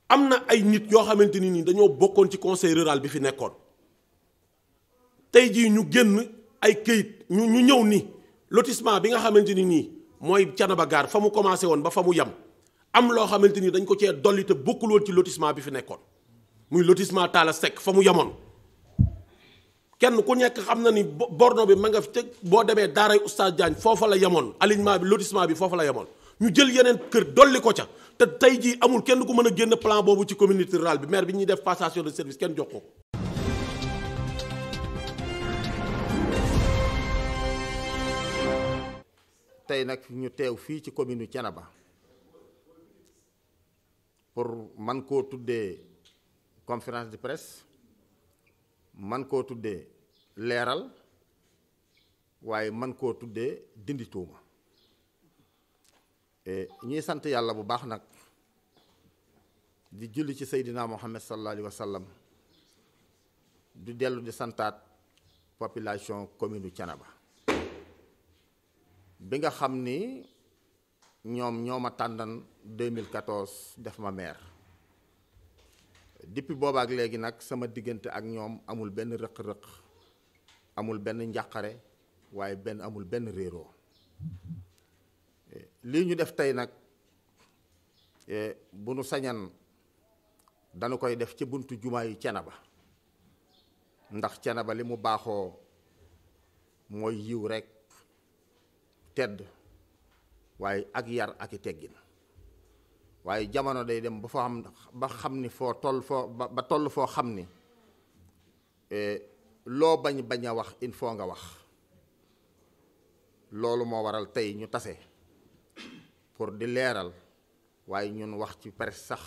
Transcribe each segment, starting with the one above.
am na ay nit yoo xamante ni nii dañoo bokkoon ci conseil rural bi fi nekkoon tey jii ñu génn ay këyit ñu ñëw ni lotissement bi nga xamante ni nii mooy Thiénaba Gare fa mu commencé woon ba fa mu yem am loo xamante ni dañ ko cee dolli te bokkul woon ci lotissement bi fi nekkoon muy lotissement Talla Seck fa mu yemoon kenn ku nekk xam na ni borno bi ma nga fi te boo demee daaray Oustaz Diagne foofa la yemoon alignement bi lotissement bi foofa la yemoon ñu jël yeneen kër dolli ko ca te tey jii amul kenn ku mën a génn plan boobu ci communauté rurale bi maire bi ñuy def passation de service kenn jox ko. tey nag ñu teew fii ci commune Thiénaba pour man koo tuddee conférence de presse man koo tuddee leeral waaye man koo tuddee dindi tuuma ñuy sant yàlla bu baax nag di julli ci Seydina Muhammad sallallahu alayhi wa sallam di dellu di santaat population commune Thiénaba bi nga xam ni ñoo ma tànnan 2014 def ma maire depuis boobaak léegi nag sama diggante ak ñoom amul benn rëq-rëq amul benn njàqare waaye amul benn réeroo lii ñu def tey nag bu nu sañan dañu koy def ci buntu jumaa yu Thiénaba ndax Thiénaba li mu baaxoo mooy yiw rekk tedd waaye ak yar ak i teggin waaye jamono day dem ba xam ni foo toll foo xam ni loo bañ a wax il faut nga wax loolu moo waral tey ñu tase pour di leeral waaye ñun wax ci presse sax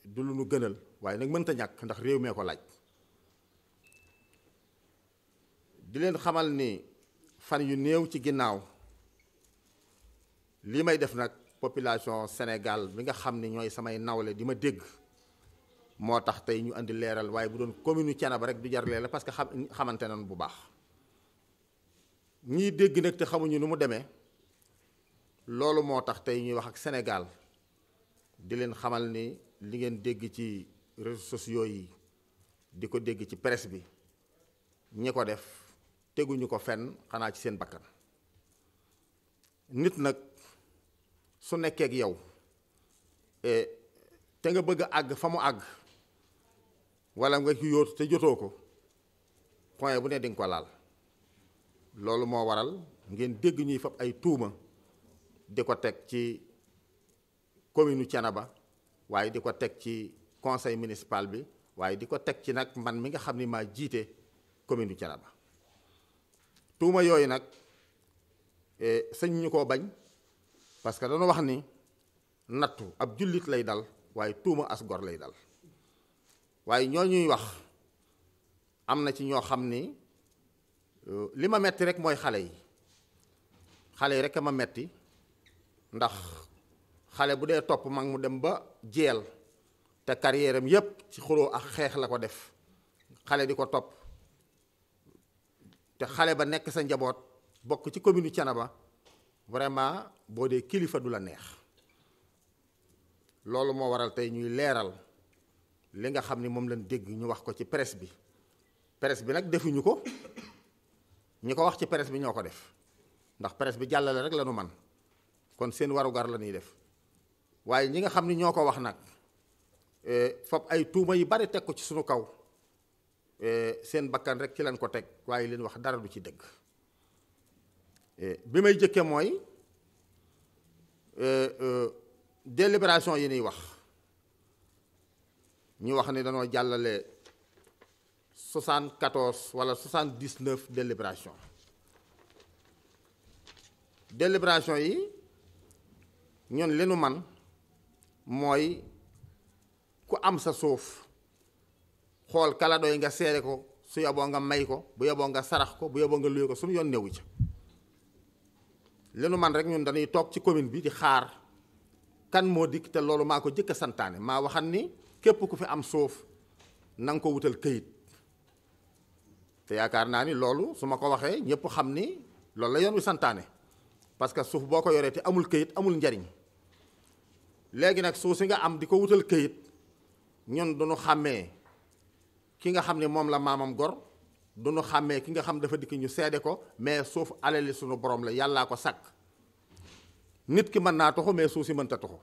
du lu nu gënal waaye nag mënta ñàkk ndax réew mee ko laaj di leen xamal ni fan yu néew ci ginnaaw lii may def nag population Sénégal bi nga xam ni ñooy samay nawle di ma dégg moo tax tey ñu andi leeral waaye bu doon commune Thiénaba rek du jar leeral parce que xamante nañ bu baax ñii dégg nag te xamuñu nu mu demee loolu moo tax tey ñuy wax ak Sénégal di leen xamal ni li ngeen dégg ci réseaux sociaux yi di ko dégg ci presse bi ñi ko def teguñu ko fenn xanaa ci seen bakkan nit nag su nekkee ak yow te nga bëgg a àgg fa mu àgg wala nga ci yóotu te jotoo ko point bu ne dinga ko laal loolu moo waral ngeen dégg ñuy fab ay tuuma di ko teg ci commune Thiénaba waaye di ko teg ci conseil municipal bi waaye di ko teg ci nag man mi nga xam ni maa jiite commune Thiénaba tuuma yooyu nag sëñ ñu koo bañ parce que dañu wax ni nattu ab jullit lay dal waaye tuuma as gor lay dal waaye ñoo ñuy wax am na ci ñoo xam ni li ma metti rek mooy xale yi rek a ma metti ndax xale bu dee topp mag mu dem ba jeel te carrière am yépp ci xuloo ak xeex la ko def xale di ko topp te xale ba nekk sa njaboot bokk ci commune Thiénaba vraiment boo dee kilifa du la neex loolu moo waral tey ñuy leeral li nga xam ni moom lañ dégg ñu wax ko ci presse bi nag defuñu ko ñi ko wax ci presse bi ñoo ko def ndax presse bi jàllale rek la nu man kon seen warugar la ñuy def waaye ñi nga xam ni ñoo ko wax nag fab ay tuuma yu bari teg ko ci suñu kaw seen bakkan rek ci lañ ko teg waaye leen wax dara du ci dëgg bi may jëkke mooy délibération yi ñuy wax ñu wax ni dañoo jàllale 74 wala 79 délibération yi ñun li nu man mooy ku am sa suuf xool kala doy nga seere ko su yoboo nga may ko bu yoboo nga sarax ko bu yoboo nga luye ko suñu yoon newu ci li nu man rek ñun dañuy toog ci commune bi di xaar kan moo dikk te loolu maa ko jëkk a santaane maa waxan ni képp ku fi am suuf na nga ko wutal këyit te yaakaar naa ni loolu su ma ko waxee ñëpp xam ni loolu la yoon wi santaane parce que suuf boo ko yoree te amul këyit amul njariñ léegi nag suuf si nga am di ko wutal këyit ñun duñu xàmmee ki nga xam ne moom la maamam gor duñu xàmmee ki nga xam dafa dikk ñu seede ko, mais suuf alali sunu borom la, yàllaa ko sàkk. nit ki mën naa toxu mais suuf si mënta toxu.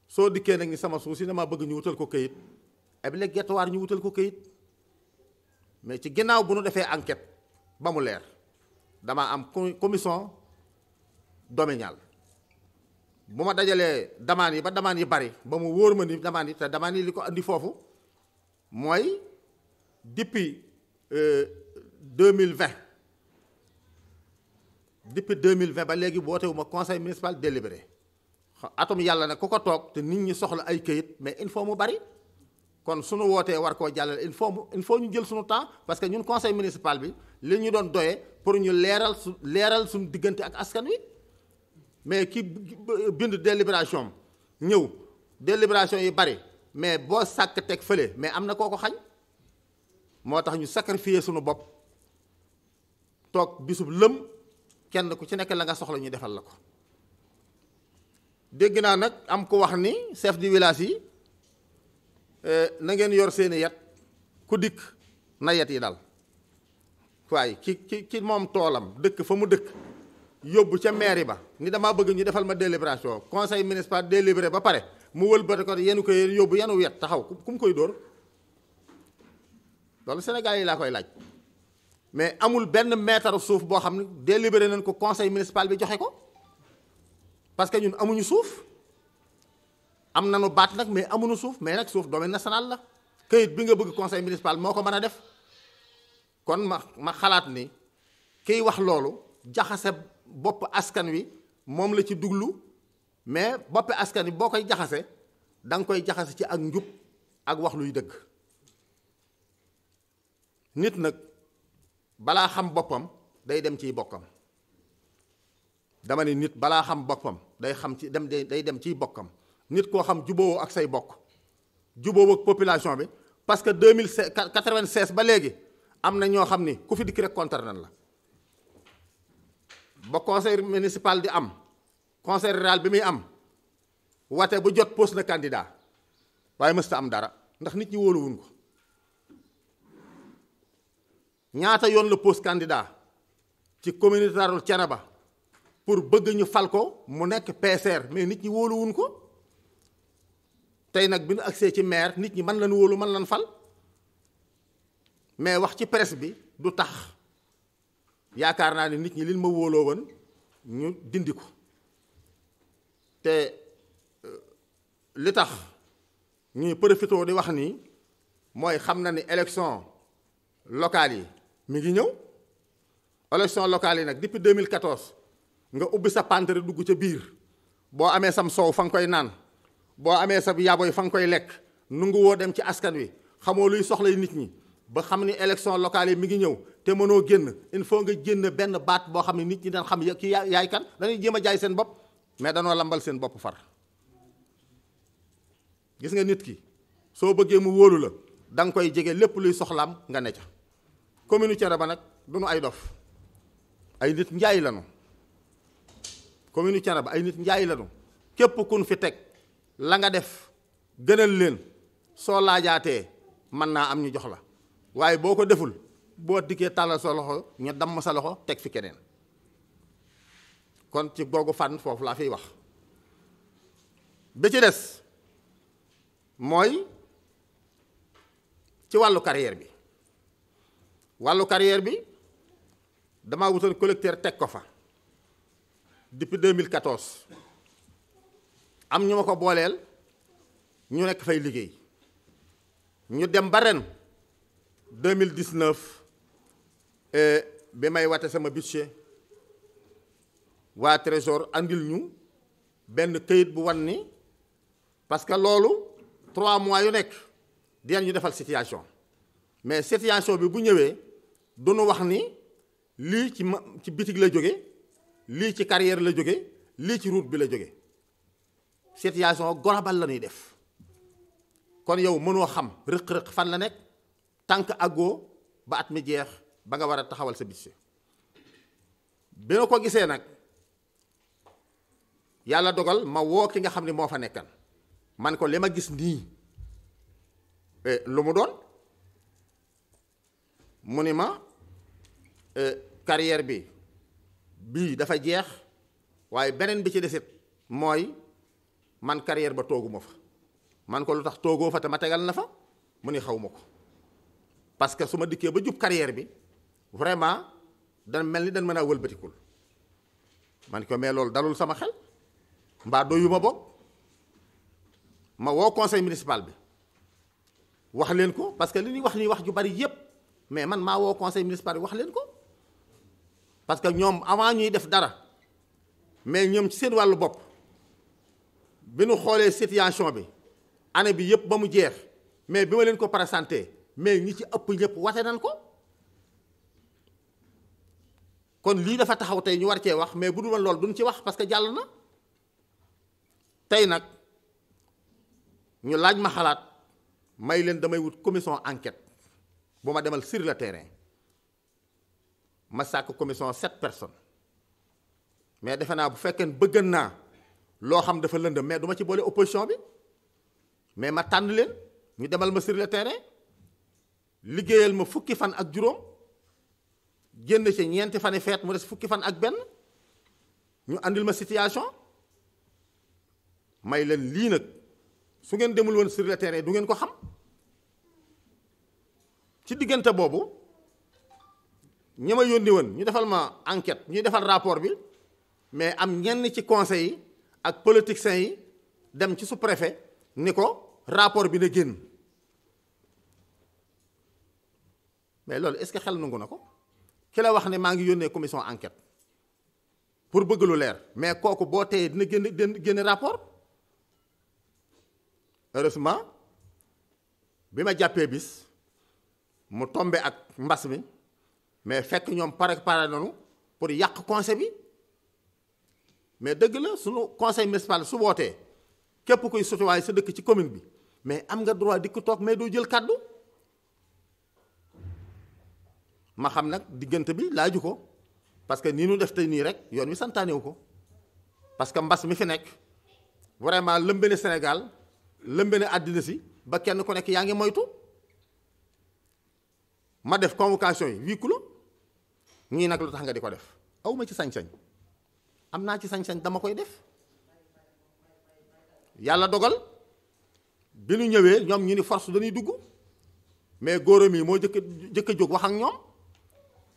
soo dikkee nag ni sama suuf si dama bëgg ñu wutal ko këyit, ebile gettuwaar ñu wutal ko këyit, mais ci ginnaaw bu nu defee enquête ba mu leer, dama am commission domaniale. bu ma dajalee damaan yi ba damaan yi bari ba mu wóor ma ni damaan yi, te damaan yi li ko andi foofu mooy depuis 2020 ba léegi wootewu ma conseil municipal délibéré. atum yàlla nag ku ko toog te nit ñi soxla ay këyit, mais il faut mu bari. kon suñu wootee war koo jàllale il faut ñu jël suñu temps, parce que ñun conseil municipal bi li ñu doon doyee pour ñu leeral suñu diggante ak askan wi. mais ki bind délibération ñëw délibération yi bari, mais boo sàkk teg fële, mais am na koo ko xañ. moo tax ñu sacrifier suñu bopp toog bisub lëm, kenn ku ci nekk la nga soxla ñu defal la ko. dégg naa nag am ko wax ni chef du village yi na ngeen yor seeni yat, ku dikk na yat yi dal. waaye ki moom toolam dëkk fa mu dëkk yóbbu ca mairie ba ni damaa bëgg ñu defal ma délibération, conseil municipal délibéré ba pare mu wëlbati ko yenu ko yóbbu yenu yet taxaw ku mu koy dóor. loolu Sénégal yi laa koy laaj. mais amul benn mètre suuf boo xam ne délibéré nañ ko conseil municipal bi joxe ko, parce que ñun amuñu suuf. am nañu baat nag mais amuñu suuf, mais nag suuf domaine national la. këyit bi nga bëgg conseil municipal moo ko mën a def. kon ma xalaat ni kiy wax loolu jaxase bopp askan wi moom la ci duglu, mais boppi askan wi boo koy jaxase da nga koy jaxase ci ak njub ak wax luy dëgg. nit nag balaa xam boppam day dem ciy bokkam. dama ne nit balaa xam boppam day dem ciy bokkam. nit koo xam jubóowoo ak say bokk, jubóowoo ak population bi, parce que 96 ba léegi am na ñoo xam ni ku fi dikk rek contre nan la. ba conseil municipal di am, conseil rural bi muy am, wate bu jot pose na candidat, waaye mësta am dara ndax nit ñi wóoluwuñ ko. ñaata yoon la pose candidat ci communauté rurale Thiénaba pour bëgg ñu fal ko mu nekk PCR, mais nit ñi wóoluwuñ ko. tey nag bi ñu agsee ci maire, nit ñi mën lañ wóolu mën lañ fal, mais wax ci presse bi du tax yaakaar naa ne nit ñi liñ ma wóoloo woon ñu dindi ko. te li tax ñuy profité di wax nii mooy xam na ni élection locale yi mi ngi ñëw. élection locale yi nag depuis 2014 nga ubbi sa pantere dugg ca biir, boo amee sam soow fa nga koy naan, boo amee sa yaboy fa nga koy lekk, nungu woo dem ci askan wi, xamoo luy soxlay nit ñi, ba xam ni élection locale yi mi ngi ñëw te mënoo génn. il faut nga génn benn baat boo xam ne nit ñi dañ xam ki yaay kan. dañuy jéem a jaay seen bopp, mais danoo lambal seen bopp far. gis nga nit ki soo bëggee mu wóolu la da nga koy jege, lépp luy soxlaam nga ne ca. commune Thiénaba nag duñu ay dof, ay nit njaay lanu. commune Thiénaba ay nit njaay lanu. képp kun fi teg la nga def gënal leen, soo laajaatee mën naa am ñu jox la, waaye boo ko deful boo dikkee tàllal sa loxo ñu damm sa loxo teg fi keneen. kon ci googu fànn foofu laa fiy wax. bi ci des mooy ci wàllu carrière bi. wàllu carrière bi damaa wutal collecteur teg ko fa depuis 2014. am ñu ma ko booleel ñu nekk fay liggéey. ñu dem ba ren 2019 bi may wate sama budget, waa trésor andil ñu benn këyit bu wan ni, parce que loolu 3 mois yu nekk dinañ ñu defal situation, mais situation bi bu ñëwee duñu wax ni lii ci bitig la jóge, lii ci carrière la jóge, lii ci route bi la jóge. situation globale la ñuy def. kon yow mënoo xam rëq-rëq fan la nekk tànk àggoo ba at mi jeex ba nga war a taxawal sa budget. bi na ko gisee nag yàlla dogal ma woo ki nga xam ne moo fa nekkan man ko li ma gis nii lu mu doon mu ni ma carrière bi bii dafa jeex waaye beneen bi ci desit mooy man carrière ba tooguma fa man ko lu tax toogoo fa te ma tegal na fa mu ni xaw ma ko parce que su ma dikkee ba jub carrière bi vraiment dana mel ni dañ mën a wëlbatikul man ko mais loolu dalul sama xel mbaa doyuma bokk ma woo conseil municipal bi wax leen ko parce que li ñuy wax nii wax ju bari yépp mais man maa woo conseil municipal bi wax leen ko parce que ñoom avant ñuy def dara mais ñoom ci seen wàllu bopp bi nu xoolee situation bi année bi yépp ba mu jeex mais bi ma leen ko présenté mais ñi ci ëpp ñëpp wate nañ ko kon lii dafa taxaw tey ñu war cee wax mais bu dul woon loolu duñ ci wax parce que jàll na tey nag ñu laaj ma xalaat may leen damay wut commission enquête bu ma demal sur le terrain ma sàkk commission 7 personnes mais defe naa bu fekkee bëggan naa loo xam dafa lëndëm mais du ma ci boole opposition bi mais ma tànn leen ñu demal ma sur le terrain liggéeyal ma fukki fan ak juróom génn ci ñeenti fani feet mu des fukki fan ak benn ñu andil ma situation may leen lii nag su ngeen demul woon sur le terrain du ngeen ko xam ci diggante boobu ñi ma yónni woon ñu defal ma enquête ñuy defal rapport bi mais am ñenn ci conseil yi ak politiciens yi dem ci sous-préfet ni ko rapport bi na génn mais loolu est-ce que xel nangu na ko ki la wax ne maa ngi yónnee commission enquête pour bëgg lu leer mais kooku boo teyee dina génne rapport heureusement bi ma jàppee bis mu tombe ak mbas mi mais fekk ñoom pare nañu pour yàq conseil bi mais dëgg la sunu conseil municipal su wootee képp kuy citoyen sa dëkk ci commune bi mais am nga droit di ko toog mais doo jël kàddu ma xam nag diggante bi laaju ko parce que nii nu def tey nii rek yoon wi santaanewu ko parce que mbas mi fi nekk vraiment lëmbe na Sénégal lëmbe na àddina si ba kenn ku nekk yaa ngi moytu ma def convocation yi huis clos ñii nag lu tax nga di ko def awma ci sañ-sañ am naa ci sañ-sañ dama koy def yàlla dogal bi nu ñëwee ñoom ñu ni force dañuy dugg mais góoram yi moo jëkk a jóg wax ak ñoom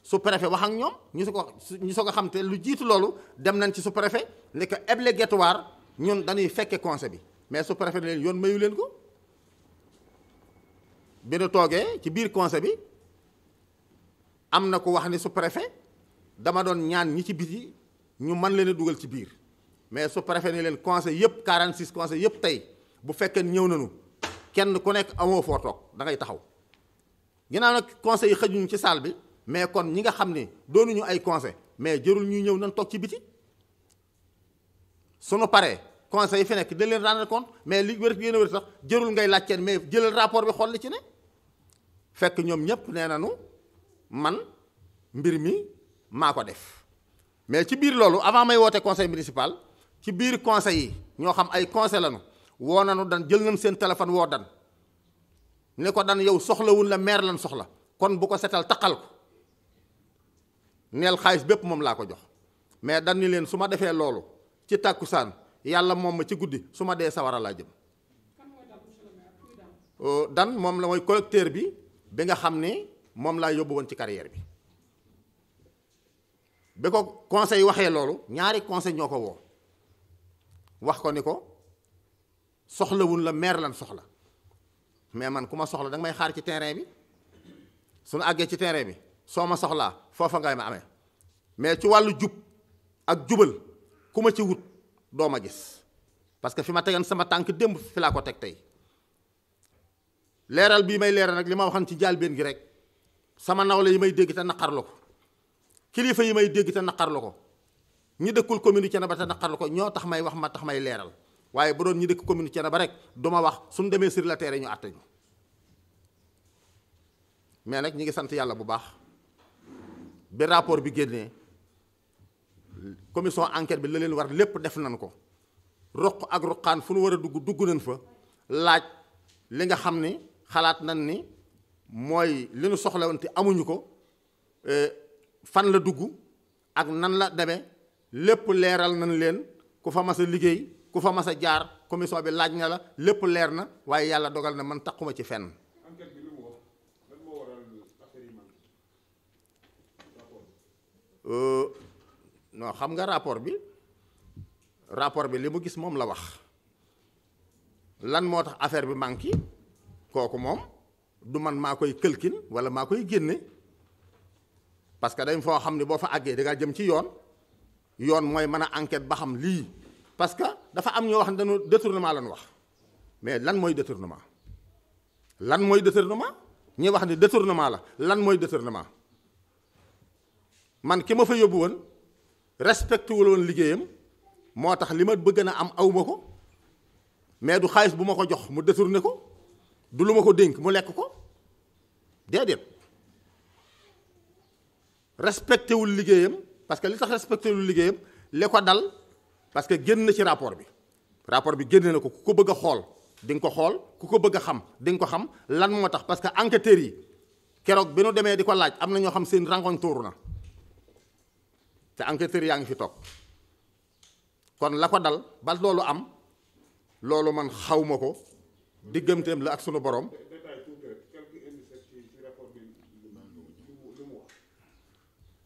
sous-préfet wax ak ñoom ñu soog a xam te lu jiitu loolu dem nañ ci sous-préfet ne que obligatoire ñun dañuy fekke conseil bi mais sous-préfet ne leen yoon mayu leen ko bi nu toogee ci biir conseil bi am na ko wax ni sous-préfet dama doon ñaan ñi ci biti ñu mën leen a dugal ci biir mais sous-préfet ne leen conseil yëpp 46 conseil yëpp tey bu fekkee ñëw nañu kenn ku nekk amoo foo toog da ngay taxaw ginnaaw nag conseil yi xëjuñu ci salle bi mais kon ñi nga xam ne doonuñu ay conseil mais jërul ñuy ñëw nañ toog ci biti sunu paree conseil yi fi nekk dañ leen rendre compte mais li wér yéen a wér sax jërul ngay laajteen mais jëlal rapport bi xool li ci ne fekk ñoom ñëpp nee nañu man mbir mi maa ko def mais ci biir loolu avant may woote conseil municipal ci biir conseil yi ñoo xam ay conseil lañu woo nañu dan jël nañ seen téléphone woo dan ne ko dan yow soxlawul la maire lan soxla kon bu ko setal taqal ko neel xaalis bépp moom laa ko jox mais dan ni leen su ma defee loolu ci tàkkusaan yàlla moom ma ci guddi su ma dee sawara laa jëm dan moom la mooy collecteur bi nga xam ne moom laa yóbbu woon ci carrière bi bi ko conseil waxee loolu ñaari conseil ñoo ko woo wax ko ni ko soxlawul la maire lan soxla mais man ku ma soxla danga may xaar ci terrain bi suñu àggee ci terrain bi soo ma soxlaa foofa ngay ma amee mais ci wàllu jub ak jubal ku ma ci wut doo ma gis parce que fi ma tegan sama tànk démb fi laa ko teg tey leeral bii may leeral nag li ma waxan ci jaalbeen gi rek sama nawle yi may dégg te naqarlu ko kilifa yi may dégg te naqarlu ko ñi dëkkul commune Thiénaba te naqarlu ko ñoo tax may wax ma tax may leeral waaye bu doon ñi dëkk commune Thiénaba rek du ma wax suñu demee sur le terrain ñu àtte ñu mais nag ñi ngi sant yàlla bu baax bi rapport bi génnee commission enquête bi la leen war lépp def nañ ko roq ak ruqaan fu nu war a dugg nañ fa laaj li nga xam ni xalaat nañ ni mooy li nu soxla woon te amuñu ko fan la dugg ak nan la demee lépp leeral nañ leen ku fa mas a liggéey ku fa mas a jaar commission bi laaj na la lépp leer na waaye yàlla dogal na man taquma ci fenn. enquête bi lu mu wax lan moo waral affaire yi manqué non xam nga rapport bi li mu gis moom la wax lan moo tax affaire bi manqué kooku moom du man maa koy këlkin wala maa koy génne parce que dañ foo xam ne boo fa àggee da ngaa jëm ci yoon mooy mën a enquête ba xam lii parce que dafa am ñoo wax ne dañoo détournement lañ wax mais lan mooy détournement ñi wax ne détournement la lan mooy détournement man ki ma fa yóbbu woon respecté wul woon liggéeyam moo tax li ma bëgg na am awma ko mais du xaalis bu ma ko jox mu détourné ko du lu ma ko dénk mu lekk ko déedéet respecté wul liggéeyam parce que li tax respecté wul liggéeyam li ko dal parce que génn na ci rapport bi génn na ko ku ko bëgg a xool di nga ko xool ku ko bëgg a xam di nga ko xam lan moo tax parce que enquêteurs yi keroog bi nu demee di ko laaj am na ñoo xam seen rangoñ tuuru na te enquêteurs yaa ngi fi toog kon la ko dal ba loolu am loolu man xawma ko digganteem la ak sunu borom.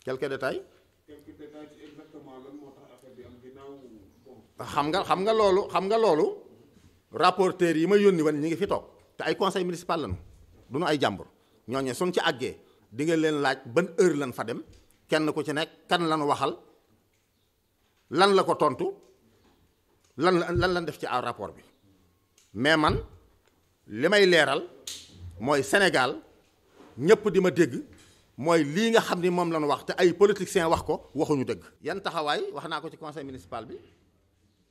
quelques détails. xam nga loolu rapporteurs yi ma yónni woon ñi ngi fi toog te ay conseil municipal lañu du nu ay jàmbur ñooñu suñ ci àggee di nga leen laaj ban heure lan fa dem kenn ku ci nekk kan lan waxal lan la ko tontu lan def ci aw rapport bi mais man li may leeral mooy Sénégal ñëpp di ma dégg mooy lii nga xam ni moom lañu wax te ay politiciens wax ko waxuñu dëgg. yan taxawaay wax naa ko ci conseil municipal bi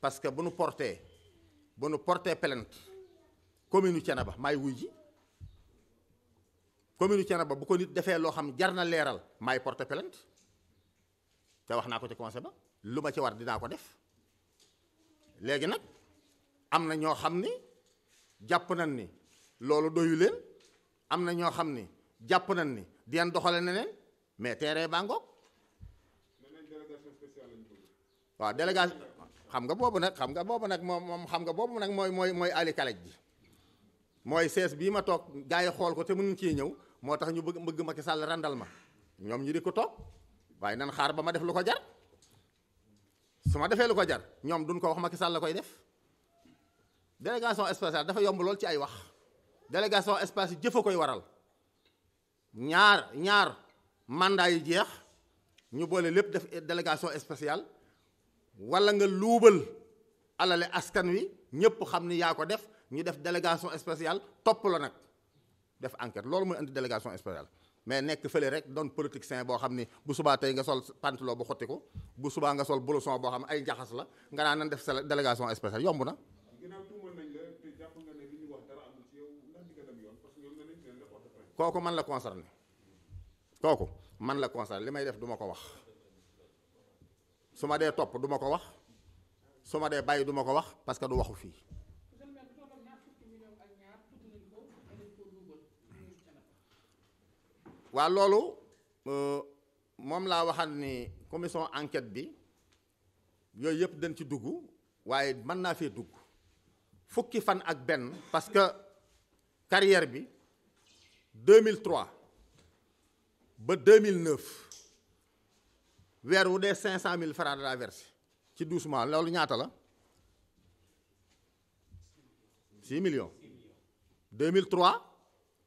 parce que bu nu porté plainte commune Thiénaba maay wuy ji commune Thiénaba bu ko nit defee loo xam jar na leeral maay porté plainte te wax naa ko ci conseil ba lu ma ci war dinaa ko def léegi nag am na ñoo xam ni jàpp nañ ni loolu doyu leen am na ñoo xam ni jàpp nañ ni di yan doxale neneen mais terrain baa ngoog waaw délégation xam nga boobu nag mooy ali kalej ji mooy sees bii ma toog gars yi xool ko te mënuñ cee ñëw moo tax ñu bëgg Macky Sall randal ma ñoom ñu di ko toog waaye nan xaar ba ma def lu ko jar su ma defee lu ko jar ñoom duñ ko wax Macky Sall la koy def délégation spéciale dafa yomb lool ci ay wax délégation spéciale jëf a koy waral ñaar mandat yi jeex ñu boole lépp def délégation spéciale wala nga luubal alale askan wi ñëpp xam ni yaa ko def ñu def délégation spéciale topp la nag def enquête loolu mooy indi délégation spéciale mais nekk fële rek doon politicien boo xam ni bu subaa tey nga sol pantalon bu xotti ko bu subaa nga sol blouson boo xam ne ay njaxas la nga naan nan def délégation spéciale yomb na. kooku man la concerné li may def du ma ko wax su ma dee topp du ma ko wax su ma dee bàyyi du ma ko wax parce que du waxu fii. waa loolu moom laa waxal ni commission enquête bi yooyu yëpp dañ ci dugg waaye mën naa fee dugg fukki fan ak benn parce que carrière bi 2003 ba 2009 weer wu dee 500 000 francs de la versé ci 12 mois loolu ñaata la 6 millions 2003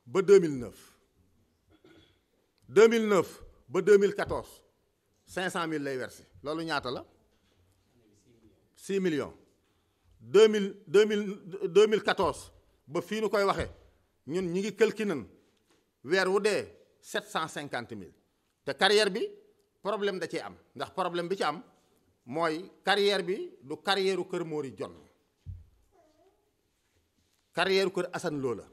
ba 2009 ba 2014 500 000 lay versé loolu ñaata la 6 millions 2014 ba fii nu koy waxee ñun ñi ngi calculer weer wu dee 750 000 te carrière bi problème da cee am ndax problème bi ci am mooy carrière bi du carrière u kër Mori Jon carrière u kër Assane Lo la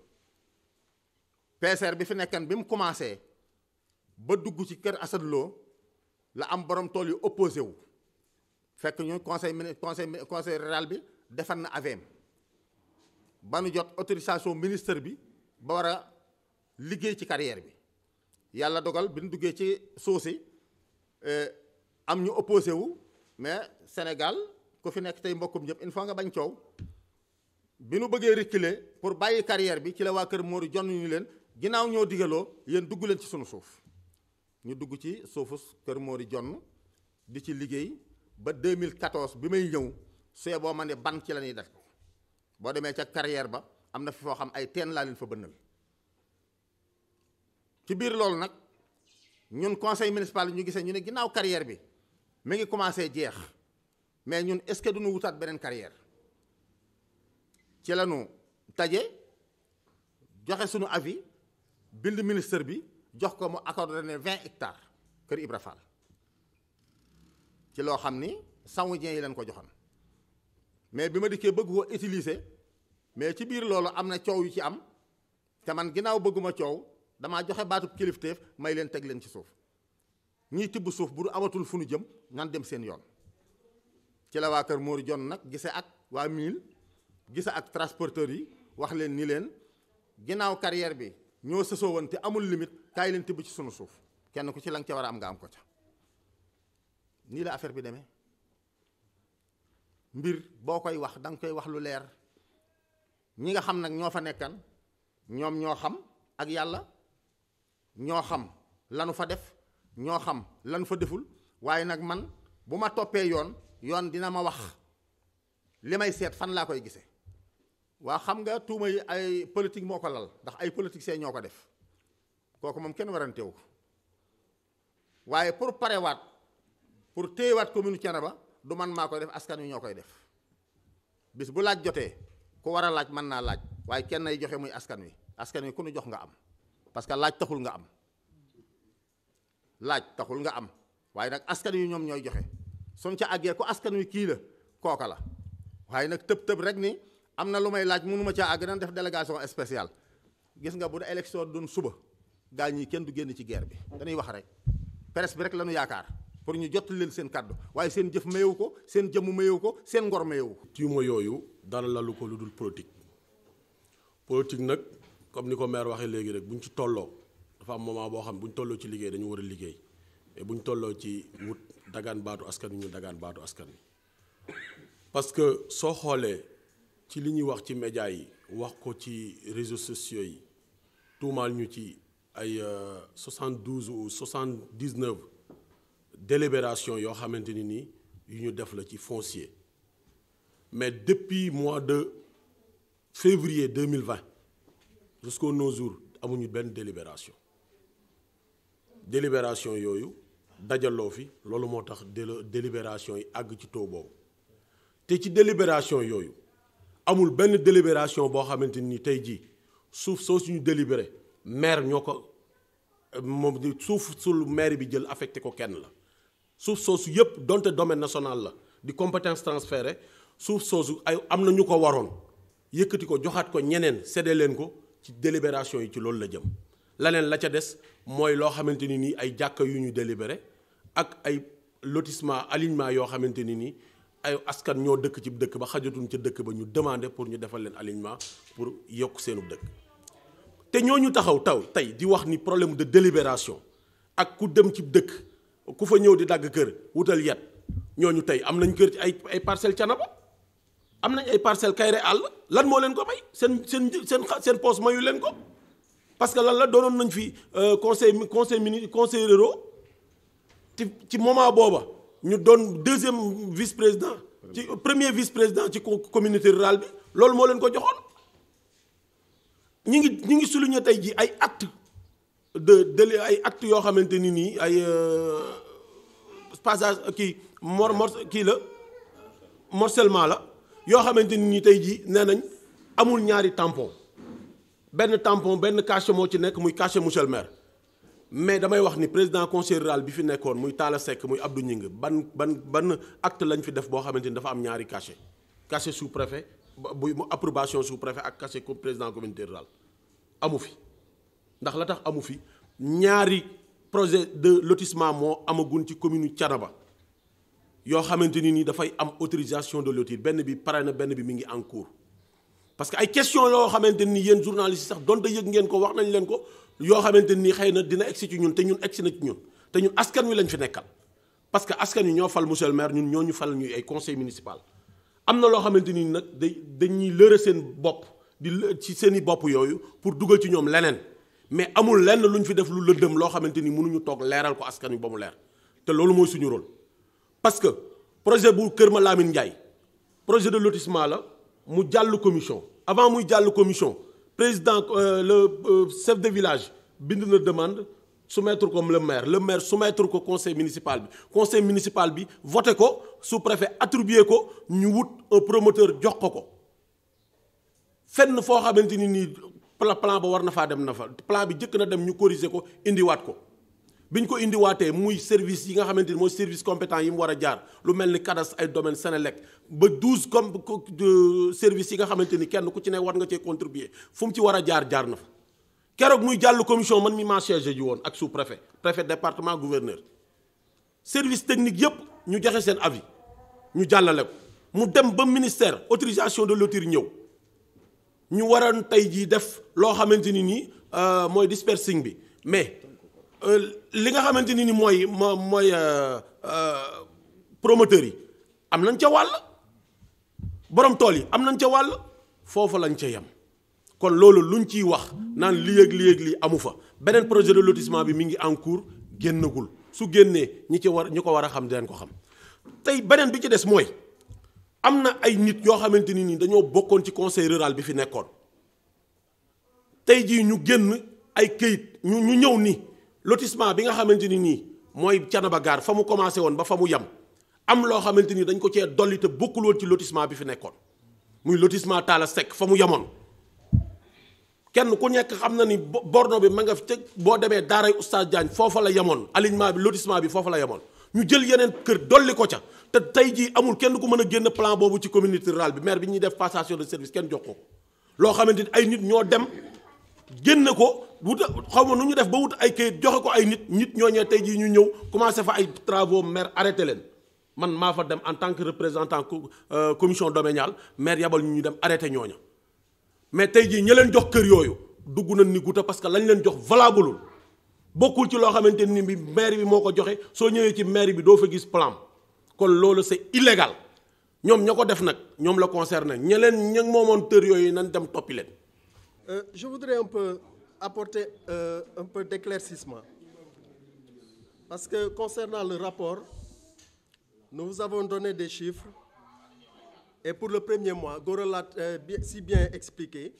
PCR bi fi nekkan bi mu commencé ba dugg ci kër Assane Lo la am borom tool yu opposé wu fekk ñu conseil rural bi defar na AVM ba nu jot autorisation ministère bi ba war a liggéey ci carrière bi. yàlla dogal bi ñu duggee ci suuf si am ñu opposé wu mais Sénégal ku fi nekk tey mbokkum ñëpp il faut nga bañ coow bi nu bëggee reculer pour bàyyi carrière bi ci la waa kër Mori jonn ñu leen ginnaaw ñoo digaloo yéen dugg leen ci sunu suuf ñu dugg ci suufu kër Mori jonn di ci liggéey ba 2014 bi may ñëw suyee boo ma ne ban ci la ñuy def boo demee ca carrière ba am na fi foo xam ay teen laa leen fa bënnal. ci biir loolu nag ñun conseil municipal ñu gisee ñu ne ginnaaw carrière bi mi ngi commencé jeex mais ñun est-ce que duñu wutaat beneen carrière ci la ñu taje joxe suñu avis bind ministre bi jox ko mu accordé ne 20 hectares kër Ibra Fall ci loo xam ni saoudien yi leen ko joxoon mais bi ma dikkee bëgg ko utiliser mais ci biir loolu am na coow yu ci am te man ginnaaw bëgguma coow damaa joxe baatub kilifteef may leen teg leen ci suuf ñiy tibb suuf bu du amatul fu nu jëm nan dem seen yoon ci la waa kër Mori Jonn nag gise ak waa Mille gise ak transporteurs yi wax leen ni leen ginnaaw carrière bi ñoo sësoo woon te amul limite kaay leen tibb ci sunu suuf kenn ku ci la nga ca war a am nga am ko ca nii la affaire bi demee mbir boo koy wax da nga koy wax lu leer ñi nga xam nag ñoo fa nekkan ñoom ñoo xam ak yàlla ñoo xam lanu fa def ñoo xam lanu fa deful waaye nag man bu ma toppee yoon dina ma wax li may seet fan laa koy gisee waa xam nga tuuma yi ay politique moo ko lal ndax ay politiciens ñoo ko def kooku moom kenn warantewu ko waaye pour parewaat pour téyewaat commune Thiénaba du man maa koy def askan wi ñoo koy def bis bu laaj jotee ku war a laaj mën naa laaj waaye kenn ay joxe muy askan wi ku nu jox nga am parce que laaj taxul nga am waaye nag askan wi ñoom ñooy joxe suñ ca àggee ku askan wi kii la kooka la waaye nag tëb rek ni am na lu may laaj mënuma caa àgg nan def délégation spéciale gis nga bu da élection doon suba gaa ñi kenn du génn ci guerre bi dañuy wax rek presse bi rek la ñu yaakaar pour ñu jot leen seen kàddu waaye seen jëf mayewu ko seen jëmm mayewu ko seen ngor mayewu ko. tuuma yooyu dara lalu ko lu dul politique nag comme ni ko maire waxee léegi rek bu ñu ci tolloo dafa am moment boo xam bu ñu tolloo ci liggéey dañu war a liggéey et bu ñu tolloo ci wut dagaan baatu askan wi ñu dagaan baatu askan wi parce que soo xoolee ci li ñuy wax ci média yi wax ko ci réseaux sociaux yi tuumaal ñu ci ay 72 ou 79 délibération yoo xamante ni nii yu ñu def la ci foncier mais depuis mois de février 2020 jusqu'au nos jours amuñu benn délibération yooyu dajaloo fi loolu moo tax délibération yi àgg ci taux boobu te ci délibération yooyu amul benn délibération boo xamante ni tey jii suuf soo suñu délibéré maire ñoo ko moom suuf sul maire bi jël affecté ko kenn la suuf soosu yëpp donte domaine national la di compétence transférée suuf soosu ay am na ñu ko waroon yëkkati ko joxaat ko ñeneen séddee leen ko ci délibération yi ci loolu la jëm laneen la ca des mooy loo xamante ni nii ay jàkka yu ñu délibéré ak ay lotissement alignement yoo xamante ni nii ay askan ñoo dëkk ci dëkk ba xajatuñ ca dëkk ba ñu demandé pour ñu defal leen alignement pour yokk seenu dëkk te ñooñu taxaw tey di wax ni problème de délibération ak ku dem ci dëkk ku fa ñëw di dagg kër wutal yet ñooñu tey am nañ kër ci ay parcelles Thiénaba am nañ ay parcelles Kayre àll lan moo leen ko may seen poste mayu leen ko parce que lan la doonoon nañ fi conseil ruraux ci moment booba ñu doon deuxième vice-président ci premier vice-président ci communauté rurale bi loolu moo leen ko joxoon ñi ngi souligner tey ji ay acte ay acte yoo xamante ni nii ay passage kii la morcellement la yoo xamante ni nii tey ji nee nañ amul ñaari tampon benn cachet moo ci nekk muy cachet monsieur le maire mais damay wax ni président conseil rural bi fi nekkoon muy Talla Seck muy Abdou Gningue ban acte lañ fi def boo xamante ni dafa am ñaari cachet sous préfet bu approbation sous préfet ak cachet président communauté rurale amu fi ndax la tax amu fi ñaari projet de lotissement moo amagun ci commune Thiénaba yoo xamante ni nii dafay am autorisation de lotir benn bi pare na benn bi mi ngi en cours parce que ay question yoo xamante ni yéen journalistes yi sax donte yëg ngeen ko wax nañ leen ko yoo xamante ni xëy na dina egsi ci ñun te ñun egsi na ci ñun te ñun askan wi lañ fi nekkal parce que askan wi ñoo fal monsieur le maire ñun ñoo ñu fal ñuy ay conseil municipal am na loo xamante ni nag dañuy lëre seen bopp di ci seen i bopp yooyu pour dugal ci ñoom leneen mais amul lenn lu ñu fi def lu lëndëm loo xamante ni mënuñu toog leeral ko askan wi ba mu leer te loolu mooy suñu rôle. parce que projet bu Kër Malamine Ndiaye projet de lotissement la mu jàll commission avant muy jàll commission président le chef de village bind na demande soumettre ko le maire soumettre ko conseil municipal bi voté ko sous-préfet attribué ko ñu wut un promoteur jox ko fenn foo xamante ni nii plan ba war na faa dem na fa plan bi jëkk na dem ñu corriger ko indiwaat ko bi ñu ko indiwaatee muy service yi nga xamante ni mooy service compétent yi mu war a jaar lu mel ni cadastre ay domaine Sénélec ba 12 comme service yi nga xamante ni kenn ku ci ne war nga cee contribuer fu mu ci war a jaar na fa keroog muy jàll commission man mi maa siège ji woon ak sous-préfet préfet département gouverneur service technique yëpp ñu joxe seen avis ñu jàllale ko mu dem ba ministère autorisation de lotir ñëw ñu waroon tey jii def loo xamante ni nii mooy dispersing bi mais li nga xamante ni mooy promoteurs yi am nañ ca wàll borom tool yi am nañ ca wàll foofu lañ ca yem kon loolu luñ ciy wax naan lii ak lii amu fa beneen projet de lotissement bi mi ngi en cours génnagul su génnee ñi ko war a xam dinañ ko xam tey beneen bi ci des mooy am na ay nit yoo xamante ni dañoo bokkoon ci conseil rural bi fi nekkoon tey jii ñu génn ay këyit ñu ñëw ni lotissement bi nga xamante ni nii mooy Thiénaba Gare fa mu commencé woon ba fa mu yem am loo xamante ni dañ ko cee dolli te bokkul woon ci lotissement bi fi nekkoon muy lotissement Talla Seck fa mu yemoon kenn ku nekk xam na ni borno bi ma nga te boo demee daaray Oustaz Diagne foofa la yemoon alignement bi lotissement bi foofa la yemoon ñu jël yeneen kër dolli ko ca te tey jii amul kenn ku mën a génn plan boobu ci communauté rurale bi maire bi ñuy def passation de service kenn jox ko loo xamante ni ay nit ñoo dem génn ko wut xaw ma nu ñu def ba wut ay kayit joxe ko ay nit ñooñee tey jii ñu ñëw commencé fa ay travaux maire arrêté leen man maa fa dem en tant que représentant commission domaniale maire yabal ñu dem arrêté ñooña mais tey jii ña leen jox kër yooyu dugg nañ ni guta parce que lañ leen jox valableul bokkul ci loo xamante ni bi maire bi moo ko joxe soo ñëwee ci maire bi doo fa gis plan kon loolu c'est illégal ñoom ña ko def nag ñoom la concerné ña moomoon kër yooyu nañ dem toppi leen. Je voudrais un peu apporter un peu d'éclaircissement. Parce que concernant le rapport, nous vous avons donné des chiffres. Et pour le premier mois, Gora l'a si bien expliqué,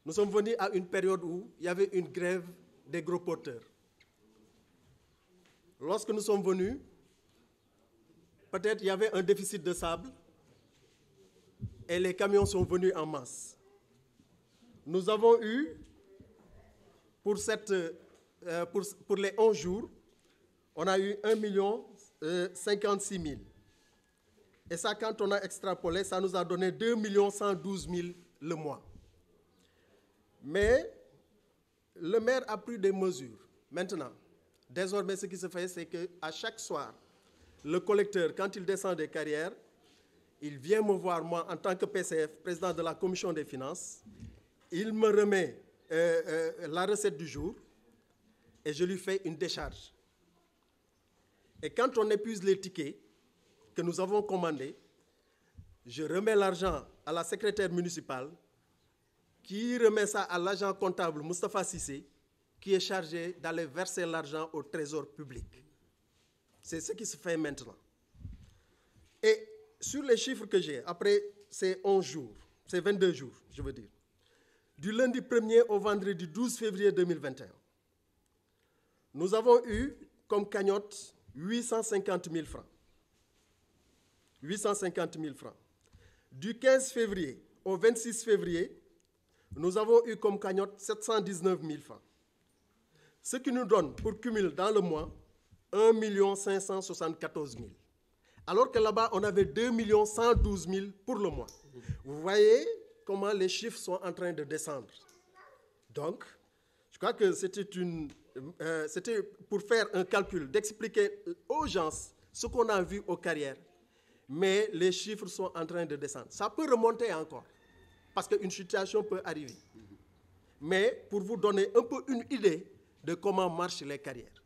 nous sommes venus à une période où il y avait une grève des gros porteurs. Lorsque nous sommes venus, peut-être il y avait un déficit de sable et les camions sont venus en masse. Nous avons eu, pour les 11 jours, on a eu 1 056 000. Et ça, quand on a extrapolé, ça nous a donné 2 112 000 le mois. Mais le maire a pris des mesures. Maintenant, désormais, ce qui se fait, c'est qu'à chaque soir, le collecteur, quand il descend des carrières, il vient me voir, moi, en tant que PCF, président de la commission des finances. Il me remet la recette du jour et je lui fais une décharge. Et quand on épuise les tickets que nous avons commandés, je remets l'argent à la secrétaire municipale qui remet ça à l'agent comptable Moustapha Cissé qui est chargé d'aller verser l'argent au trésor public. C'est ce qui se fait maintenant. Et sur les chiffres que j'ai, après ces 11 jours, ces 22 jours, je veux dire, du lundi 1er au vendredi 12 février 2021, nous avons eu comme cagnotte 850 000 francs. 850 000 francs. Du 15 février au 26 février, nous avons eu comme cagnotte 719 000 francs. Ce qui nous donne, pour cumul dans le mois, 1 574 000. Alors que là-bas, on avait 2 112 000 pour le mois. Vous voyez comment les chiffres sont en train de descendre. Donc, je crois que c'était pour faire un calcul, d'expliquer aux gens ce qu'on a vu aux carrières, mais les chiffres sont en train de descendre. Ça peut remonter encore, parce qu'une situation peut arriver. Mais pour vous donner un peu une idée de comment marchent les carrières.